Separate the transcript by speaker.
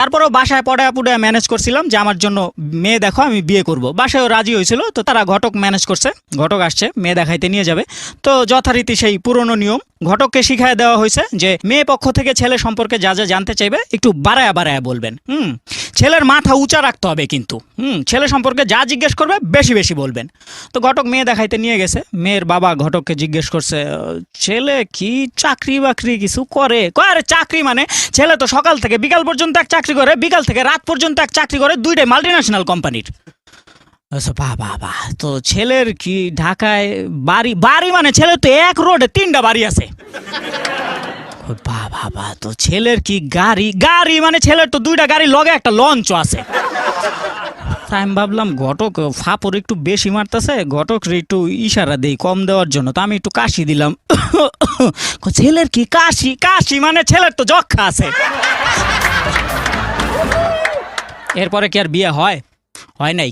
Speaker 1: তারপরেও বাসায় পড়ায় পুড়ে ম্যানেজ করছিলাম যে আমার জন্য মেয়ে দেখো, আমি বিয়ে করব। বাসায়ও রাজি হয়েছিল, তো তারা ঘটক ম্যানেজ করছে, ঘটক আসছে মেয়ে দেখাইতে নিয়ে যাবে। তো যথারীতি সেই পুরনো নিয়ম, ঘটককে শিখায় দেওয়া হয়েছে যে মেয়ে পক্ষ থেকে ছেলে সম্পর্কে যা যা জানতে চাইবে একটু বাড়ায়া বাড়ায়া বলবেন। ছেলের মাথা উঁচা রাখতে হবে কিন্তু। ছেলে সম্পর্কে যা জিজ্ঞেস করবে বেশি বেশি বলবেন। তো ঘটক মেয়ে দেখাইতে নিয়ে গেছে, মেয়ের বাবা ঘটককে জিজ্ঞেস করছে, ছেলে কি চাকরি বাকরি কিছু করে? আরে চাকরি মানে, ছেলে তো সকাল থেকে বিকাল পর্যন্ত এক চাকরি করে, বিকাল থেকে রাত পর্যন্ত এক চাকরি করে, দুইটাই মাল্টিন্যাশনাল কোম্পানির। বাহ বাহ বাহ, তো ছেলের কি ঢাকায় বাড়ি? বাড়ি মানে ছেলের তো এক রোডে 3টা বাড়ি আছে। বাহ বাহ বাহ, তো ছেলের কি গাড়ি? গাড়ি মানে ছেলের তো 2টা গাড়ি, লগে একটা লঞ্চও আছে। আমি ভাবলাম ঘটক ফাপড় একটু বেশি মারতেছে, ঘটক একটু ইশারা দেই কম দেওয়ার জন্য, তো আমি একটু কাশি দিলাম। ছেলের কি কাশি? কাশি মানে ছেলের তো যক্ষা আছে। এরপরে কি আর বিয়ে হয়? হয় নাই।